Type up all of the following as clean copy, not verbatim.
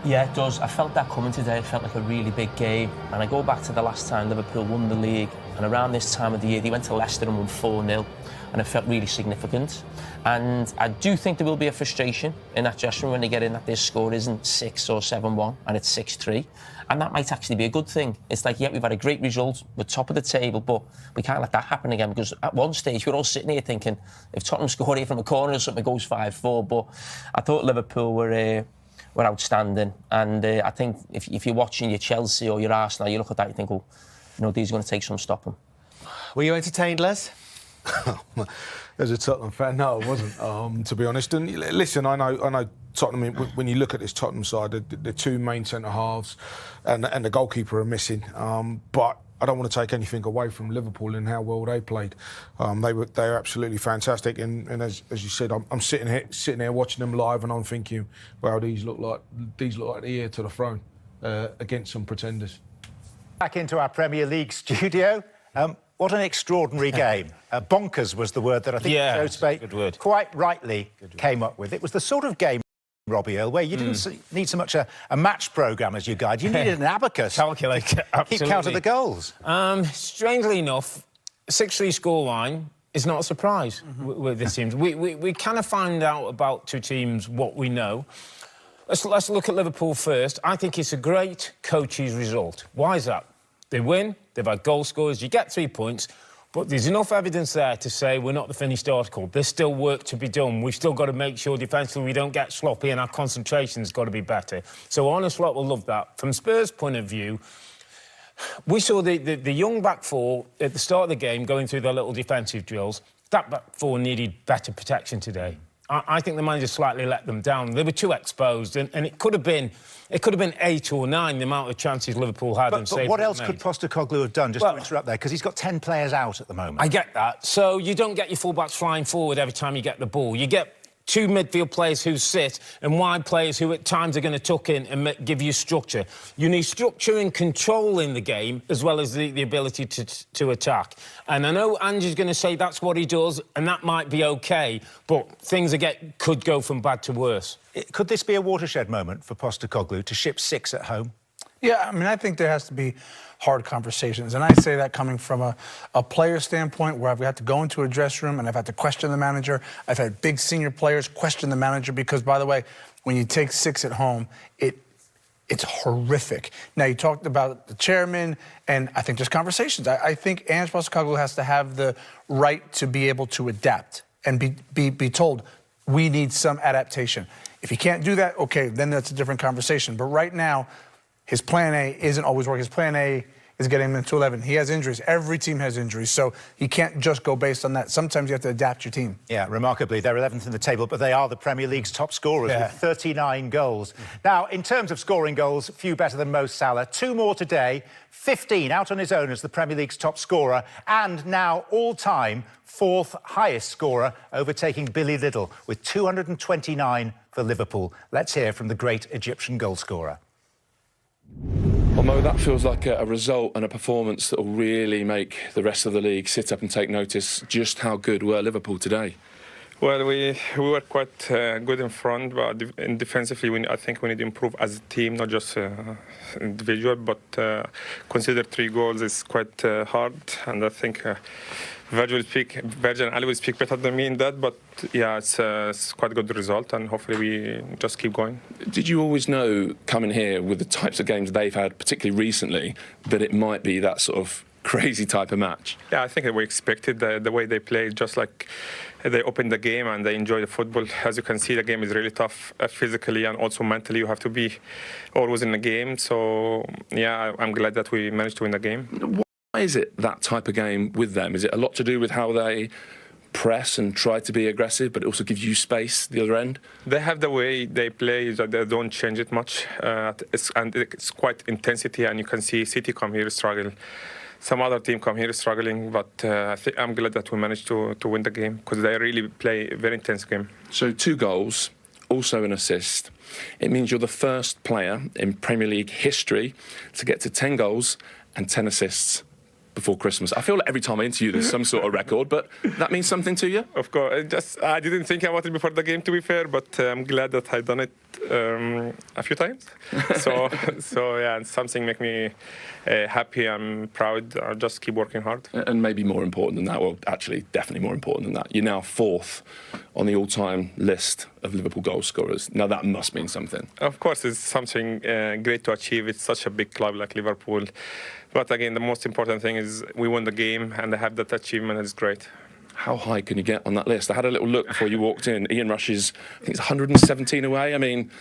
Yeah, it does. I felt that coming today. It felt like a really big game. And I go back to the last time Liverpool won the league, and around this time of the year, they went to Leicester and won 4-0, and it felt really significant. And I do think there will be a frustration in that dressing room when they get in that this score isn't 6 or 7-1, and it's 6-3. And that might actually be a good thing. It's like, yeah, we've had a great result, we're top of the table, but we can't let that happen again, because at one stage, we're all sitting here thinking, if Tottenham score here from a corner or something, it goes 5-4. But I thought Liverpool were outstanding, and I think if you're watching your Chelsea or your Arsenal, you look at that, you think, well, these are going to take some stopping. Were you entertained, Les? As a Tottenham fan, no, I wasn't, to be honest. And listen, I know Tottenham, when you look at this Tottenham side, the two main centre-halves and the goalkeeper are missing. But I don't want to take anything away from Liverpool and how well they played. They're absolutely fantastic. And as you said, I'm sitting here watching them live, and I'm thinking, wow, these look like the heir to the throne against some pretenders. Back into our Premier League studio. What an extraordinary game. Bonkers was the word that I think Joe Spate quite rightly came up with. It was the sort of game, Robbie Earle, where you didn't need so much a match programme as your guide. You needed an abacus. Calculator, absolutely. Keep count of the goals. Strangely enough, 6-3 scoreline is not a surprise with this team. We kind of find out about two teams what we know. Let's look at Liverpool first. I think it's a great coach's result. Why is that? They win, they've had goal scorers, you get 3 points, but there's enough evidence there to say we're not the finished article. There's still work to be done. We've still got to make sure defensively we don't get sloppy, and our concentration's got to be better. So Arne Slot will love that. From Spurs' point of view, we saw the young back four at the start of the game going through their little defensive drills. That back four needed better protection today. I think the manager slightly let them down. They were too exposed, and it could have been 8 or 9, the amount of chances Liverpool had. But what else could Postecoglou have done, just to interrupt there, because he's got 10 players out at the moment? I get that. So you don't get your full-backs flying forward every time you get the ball. You get 2 midfield players who sit and wide players who at times are going to tuck in and give you structure. You need structure and control in the game, as well as the ability to attack. And I know Ange's going to say that's what he does, and that might be OK, but things could go from bad to worse. Could this be a watershed moment for Postecoglou to ship 6 at home? Yeah, I mean, I think there has to be hard conversations. And I say that coming from a player standpoint, where I've had to go into a dressing room and I've had to question the manager. I've had big senior players question the manager because, by the way, when you take 6 at home, it's horrific. Now, you talked about the chairman, and I think there's conversations. I think Ange Postecoglou has to have the right to be able to adapt and be told, we need some adaptation. If he can't do that, okay, then that's a different conversation. But right now, his plan A isn't always working. His plan A is getting him into 11. He has injuries. Every team has injuries, so he can't just go based on that. Sometimes you have to adapt your team. Yeah, remarkably, they're 11th in the table, but they are the Premier League's top scorers with 39 goals. Now, in terms of scoring goals, few better than Mo Salah. 2 more today, 15 out on his own as the Premier League's top scorer, and now all-time 4th highest scorer, overtaking Billy Liddell with 229 for Liverpool. Let's hear from the great Egyptian goalscorer. Well, Mo, that feels like a result and a performance that will really make the rest of the league sit up and take notice just how good were Liverpool today. Well, we were quite good in front, but defensively, I think we need to improve as a team, not just individual. But consider 3 goals is quite hard, and I think Virgil and Ali will speak better than me in that. But yeah, it's quite a good result, and hopefully we just keep going. Did you always know coming here with the types of games they've had, particularly recently, that it might be that sort of crazy type of match? Yeah, I think that we expected the way they played, just like they opened the game and they enjoy the football. As you can see, the game is really tough physically and also mentally. You have to be always in the game. So, yeah, I'm glad that we managed to win the game. Why is it that type of game with them? Is it a lot to do with how they press and try to be aggressive, but it also gives you space the other end? They have the way they play, that they don't change it much. It's quite intensity, and you can see City come here struggle. Some other team come here struggling, but I'm glad that we managed to win the game, because they really play a very intense game. So 2 goals, also an assist. It means you're the first player in Premier League history to get to 10 goals and 10 assists. before Christmas. I feel like every time I interview there's some sort of record, but that means something to you? Of course, I didn't think about it before the game, to be fair, but I'm glad that I done it a few times. So yeah, it's something make me happy. I'm proud. I'll just keep working hard. And maybe more important than that, well, actually, definitely more important than that, you're now 4th on the all-time list of Liverpool goal scorers. Now that must mean something. Of course, it's something great to achieve. It's such a big club like Liverpool. But again, the most important thing is we won the game, and I have that achievement. It's great. How high can you get on that list? I had a little look before you walked in. Ian Rush is, I think it's 117 away. I mean,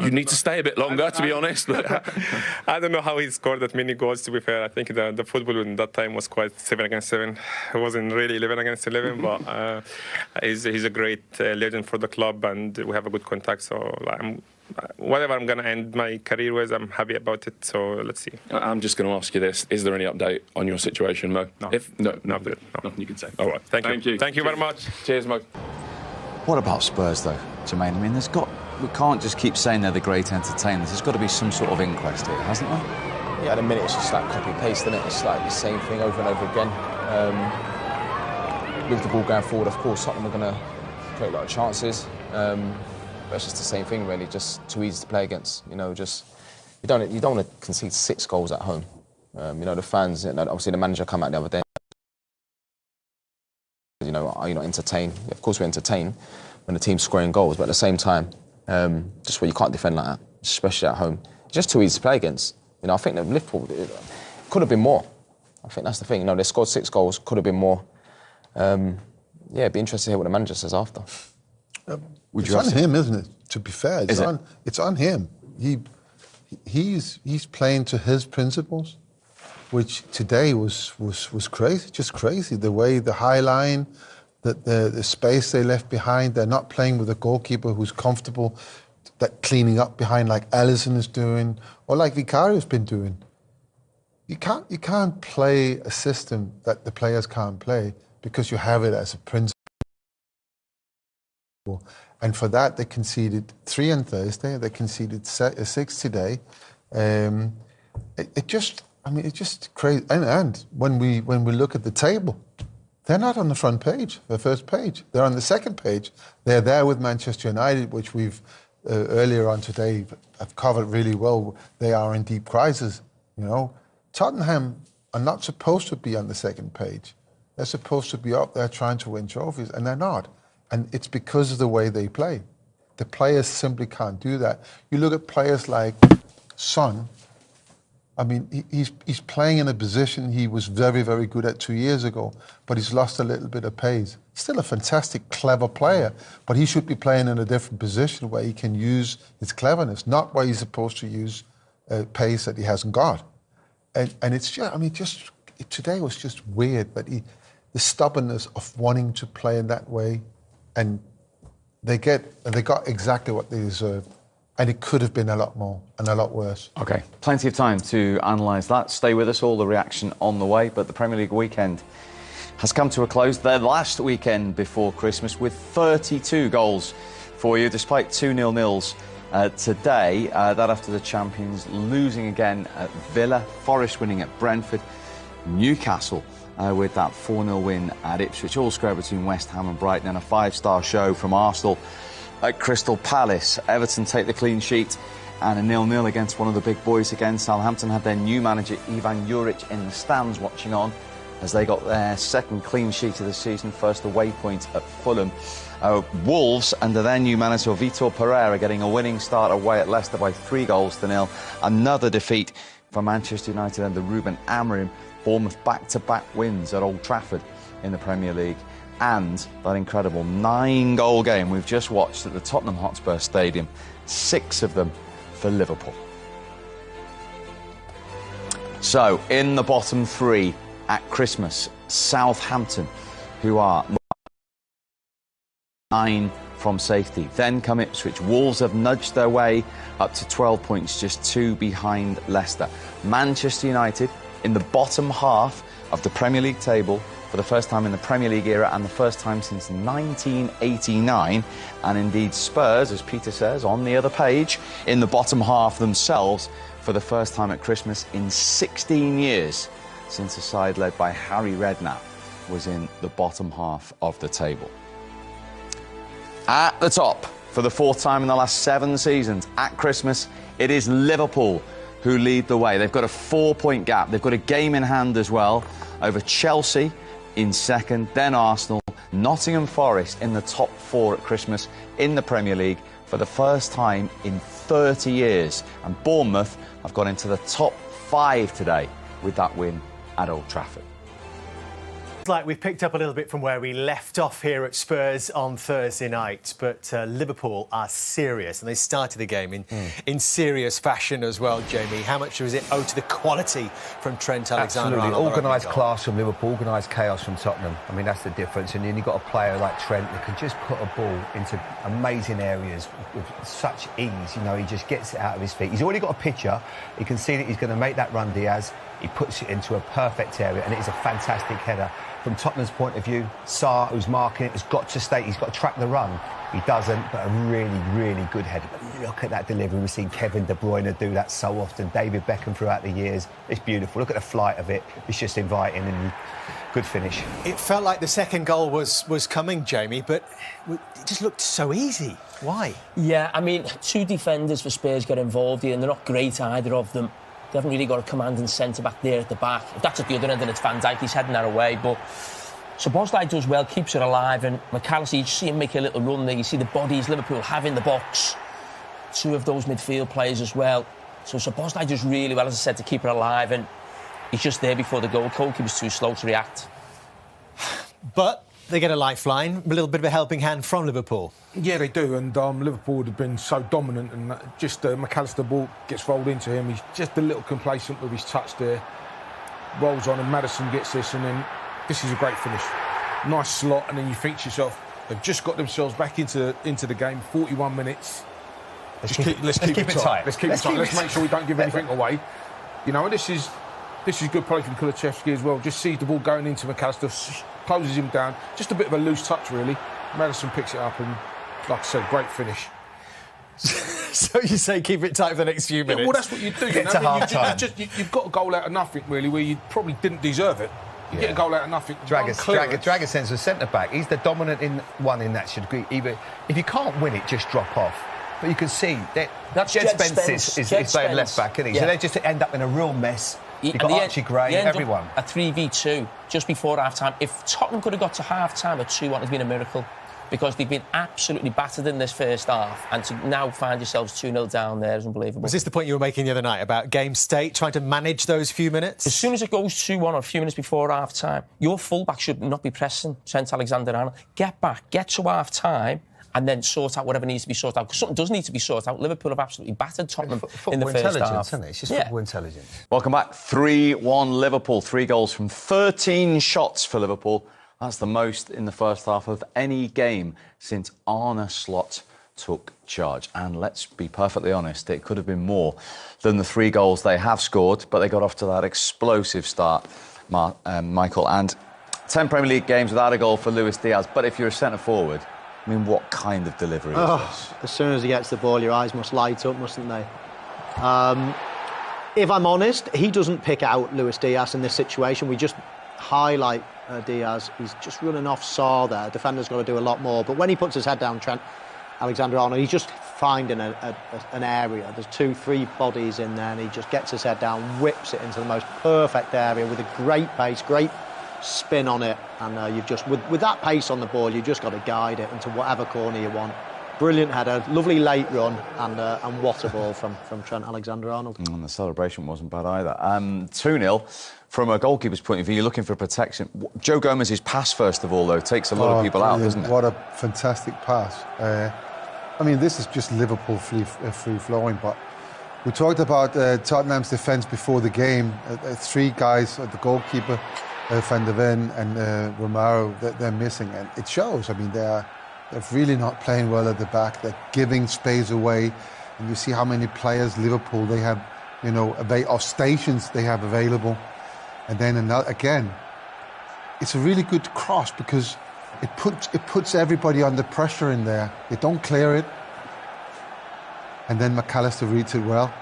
you need to stay a bit longer, to be honest. But I don't know how he scored that many goals, to be fair. I think the football in that time was quite 7 against 7. It wasn't really 11 against 11, but he's a great legend for the club, and we have a good contact. So whatever I'm going to end my career with, I'm happy about it. So let's see. I'm just going to ask you this. Is there any update on your situation, Mo? No. No, Nothing nothing you can say. All right. Thank you. Thank you very much. Cheers, Mo. What about Spurs, though, Jermaine? I mean, we can't just keep saying they're the great entertainers. There's got to be some sort of inquest here, hasn't there? Yeah, at the minute it's just like copy-paste, isn't it? It's like the same thing over and over again. With the ball going forward, of course, Tottenham are going to create a lot of chances. But it's just the same thing, really. Just too easy to play against. You know, just you don't want to concede 6 goals at home. You know, the fans. You know, obviously, the manager come out the other day. You know, are you not entertained? Of course, we're entertained when the team's scoring goals, but at the same time, just where you can't defend like that, especially at home. It's just too easy to play against. You know, I think that Liverpool could have been more. I think that's the thing. You know, they scored 6 goals, could have been more. Yeah, it'd be interesting to hear what the manager says after. It's on him, isn't it? To be fair, it's on him. He's playing to his principles, which today was crazy, just crazy. The way the high line, the space they left behind. They're not playing with a goalkeeper who's comfortable, that cleaning up behind like Alisson is doing, or like Vicario's been doing. You can't play a system that the players can't play because you have it as a principle. And for that, they conceded 3 on Thursday. They conceded 6 today. It's just crazy. And when we look at the table, they're not on the front page, the first page. They're on the second page. They're there with Manchester United, which we've earlier on today have covered really well. They are in deep crisis. You know, Tottenham are not supposed to be on the second page. They're supposed to be up there trying to win trophies, and they're not. And it's because of the way they play. The players simply can't do that. You look at players like Son. I mean, he's playing in a position he was very, very good at 2 years ago, but he's lost a little bit of pace. Still a fantastic, clever player, but he should be playing in a different position where he can use his cleverness, not where he's supposed to use pace that he hasn't got. And it's just, today was just weird, but the stubbornness of wanting to play in that way. And they got exactly what they deserved. And it could have been a lot more and a lot worse. OK, plenty of time to analyse that. Stay with us, all the reaction on the way. But the Premier League weekend has come to a close. Their last weekend before Christmas with 32 goals for you, despite 2 0-0s today. That after the champions losing again at Villa, Forest winning at Brentford, Newcastle with that 4-0 win at Ipswich, all square between West Ham and Brighton, and a 5-star show from Arsenal at Crystal Palace. Everton take the clean sheet and a 0-0 against one of the big boys again. Southampton had their new manager Ivan Juric in the stands watching on as they got their second clean sheet of the season, first away point at Fulham. Wolves, under their new manager Vitor Pereira, getting a winning start away at Leicester by 3-0. Another defeat for Manchester United under Ruben Amorim. Bournemouth back-to-back wins at Old Trafford in the Premier League, and that incredible 9-goal game we've just watched at the Tottenham Hotspur Stadium, 6 of them for Liverpool. So, in the bottom 3 at Christmas, Southampton, who are 9 from safety. Then come Ipswich. Wolves have nudged their way up to 12 points, just 2 behind Leicester. Manchester United in the bottom half of the Premier League table for the first time in the Premier League era and the first time since 1989. And indeed Spurs, as Peter says on the other page, in the bottom half themselves for the first time at Christmas in 16 years. since a side led by Harry Redknapp was in the bottom half of the table. At the top, for the 4th time in the last 7 seasons, at Christmas, it is Liverpool who lead the way. They've got a 4-point gap. They've got a game in hand as well over Chelsea in second, then Arsenal, Nottingham Forest in the top 4 at Christmas in the Premier League for the first time in 30 years. And Bournemouth have got into the top 5 today with that win at Old Trafford. It's like we've picked up a little bit from where we left off here at Spurs on Thursday night, but Liverpool are serious, and they started the game in serious fashion as well, Jamie. How much was it owed to the quality from Trent Alexander-Arnold? Absolutely, organised class from Liverpool, organised chaos from Tottenham. I mean, that's the difference. And then you've got a player like Trent that can just put a ball into amazing areas with such ease. You know, he just gets it out of his feet. He's already got a picture. He can see that he's going to make that run, Diaz. He puts it into a perfect area, and it is a fantastic header. From Tottenham's point of view, Salah, who's marking it, has got to stay. He's got to track the run. He doesn't, but a really, really good header. But look at that delivery. We've seen Kevin De Bruyne do that so often. David Beckham throughout the years. It's beautiful. Look at the flight of it. It's just inviting and good finish. It felt like the second goal was coming, Jamie, but it just looked so easy. Why? Yeah, I mean, 2 defenders for Spurs get involved here, and they're not great, either of them. They haven't really got a commanding centre-back there at the back. If that's at the other end, then it's Van Dijk. He's heading that away. But Szoboszlai does well, keeps it alive. And McAllister, you see him make a little run there. You see the bodies Liverpool have in the box. 2 of those midfield players as well. So Szoboszlai does really well, as I said, to keep it alive. And he's just there before the goal. Goalkeeper's too slow to react. But they get a lifeline, a little bit of a helping hand from Liverpool. Yeah, they do, and Liverpool would have been so dominant, and just McAllister ball gets rolled into him. He's just a little complacent with his touch there. Rolls on, and Maddison gets this, and then this is a great finish. Nice slot, and then you think to yourself, they've just got themselves back into the game. 41 minutes. Let's keep it tight. Let's keep it tight. Let's make sure we don't give anything away. You know, and this is good play from Kulusevski as well. Just sees the ball going into McAllister, closes him down. Just a bit of a loose touch, really. Maddison picks it up, and like I said, great finish. So you say keep it tight for the next few minutes? Yeah, well, that's what you do. Get to half-time. You've got a goal out of nothing, really, where you probably didn't deserve it. You get a goal out of nothing. Dragasens was centre-back. He's the dominant one in that should agree. Either if you can't win it, just drop off. But you can see that Jed Spence is playing left-back, isn't he? Yeah. So they just end up in a real mess. You've got Archie Gray, everyone. A 3v2 just before half-time. If Tottenham could have got to half-time at 2-1, it's been a miracle. Because they've been absolutely battered in this first half, and to now find yourselves 2-0 down there is unbelievable. Was this the point you were making the other night about game state, trying to manage those few minutes? As soon as it goes 2-1 or a few minutes before half-time, your full-back should not be pressing Trent Alexander-Arnold. Get back, get to half-time, and then sort out whatever needs to be sorted out. Because something does need to be sorted out. Liverpool have absolutely battered Tottenham in the first half. Isn't it? It's just football intelligence. Welcome back. 3-1 Liverpool. 3 goals from 13 shots for Liverpool. That's the most in the first half of any game since Arne Slot took charge. And let's be perfectly honest, it could have been more than the 3 goals they have scored, but they got off to that explosive start, Michael. And 10 Premier League games without a goal for Luis Diaz. But if you're a centre-forward, I mean, what kind of delivery is this? As soon as he gets the ball, your eyes must light up, mustn't they? If I'm honest, he doesn't pick out Luis Diaz in this situation. We just highlight Diaz. He's just running off Saw there. Defender's got to do a lot more. But when he puts his head down, Trent Alexander-Arnold, he's just finding an area. There's 2-3 bodies in there, and he just gets his head down, whips it into the most perfect area with a great pace, great spin on it. And you've just, with that pace on the ball, you've just got to guide it into whatever corner you want. Brilliant header, lovely late run, and what a ball from Trent Alexander-Arnold. And the celebration wasn't bad either. 2-0. From a goalkeeper's point of view, you're looking for protection. Joe Gomez's pass, first of all, though, takes a lot of people out, doesn't it? What a fantastic pass. I mean, this is just Liverpool free-flowing, but we talked about Tottenham's defence before the game. 3 guys, the goalkeeper, Van der Ven and Romero, they're missing, and it shows. I mean, they're really not playing well at the back. They're giving space away, and you see how many players Liverpool they have, of stations they have available. And then again, it's a really good cross because it puts everybody under pressure in there. They don't clear it, and then McAllister reads it well.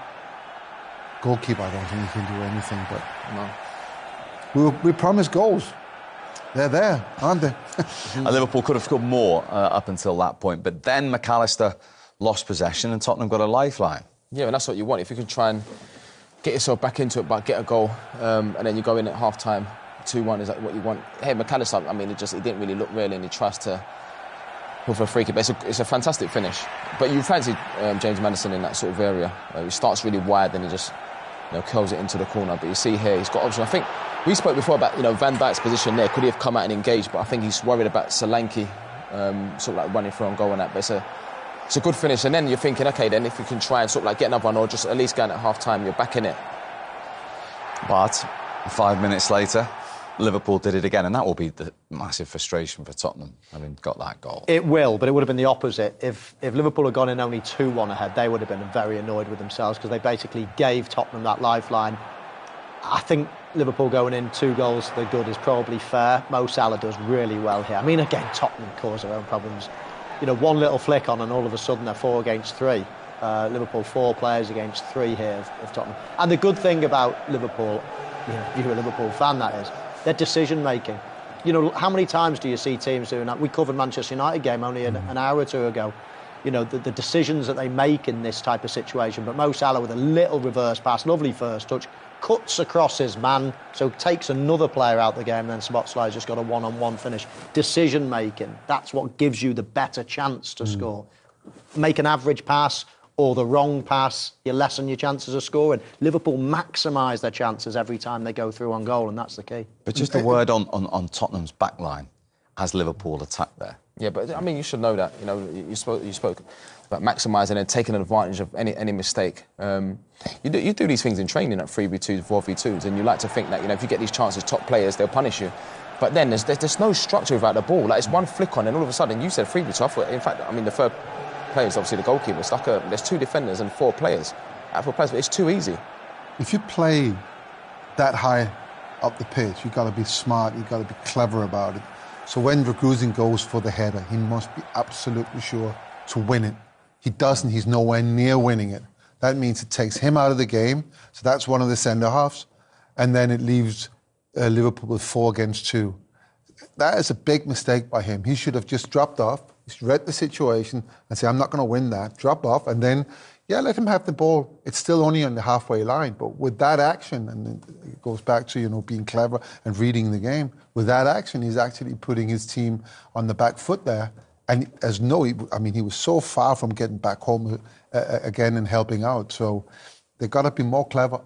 Goalkeeper, I don't think he can do anything, but no. we promised goals. They're there, aren't they? And Liverpool could have scored more up until that point, but then McAllister lost possession and Tottenham got a lifeline. Yeah, and that's what you want. If you can try and get yourself back into it, but get a goal, and then you go in at half-time, 2-1 is like what you want. Hey, McAllister, I mean, it didn't really look real, and he tries to go for a free kick. But it's a fantastic finish. But you fancy James Maddison in that sort of area. He starts really wide, then he just curls it into the corner. But you see here, he's got options. I think we spoke before about Van Dijk's position there. Could he have come out and engaged? But I think he's worried about Solanke sort of like running through and goal on that. But it's a good finish. And then you're thinking, OK, then if you can try and sort of like get another one or just at least go in at half-time, you're back in it. But 5 minutes later, Liverpool did it again, and that will be the massive frustration for Tottenham, having got that goal. It will, but it would have been the opposite. If Liverpool had gone in only 2-1 ahead, they would have been very annoyed with themselves because they basically gave Tottenham that lifeline. I think Liverpool going in 2 goals to the good is probably fair. Mo Salah does really well here. I mean, again, Tottenham cause their own problems. One little flick on and all of a sudden they're 4 against 3. Liverpool 4 players against 3 here of Tottenham. And the good thing about Liverpool, if you're a Liverpool fan, that is, their decision making. How many times do you see teams doing that? We covered Manchester United game only an hour or two ago. The decisions that they make in this type of situation. But Mo Salah with a little reverse pass, lovely first touch, cuts across his man, so takes another player out the game, then Szoboszlai's just got a one-on-one finish. Decision making, that's what gives you the better chance to score. Make an average pass or the wrong pass, you lessen your chances of scoring. Liverpool maximise their chances every time they go through on goal, and that's the key. But just a word on Tottenham's backline as Liverpool attacked there. Yeah, but I mean, you should know that. You spoke about maximising and taking advantage of any mistake. You do these things in training at 3v2s, 4v2s, and you like to think that if you get these chances, top players, they'll punish you. But then there's no structure without the ball. Like, it's one flick on, and all of a sudden you said 3v2. I thought, in fact, I mean, the third player is obviously the goalkeeper. It's like there's 2 defenders and 4 players. But it's too easy. If you play that high up the pitch, you've got to be smart. You've got to be clever about it. So when Raguzin goes for the header, he must be absolutely sure to win it. He doesn't. He's nowhere near winning it. That means it takes him out of the game. So that's one of the centre-halves. And then it leaves Liverpool with 4 against 2. That is a big mistake by him. He should have just dropped off, he's read the situation and say, I'm not going to win that. Drop off and then, let him have the ball. It's still only on the halfway line. But with that action, and it goes back to, being clever and reading the game, with that action, he's actually putting his team on the back foot there. And he was so far from getting back home again and helping out. So they've got to be more clever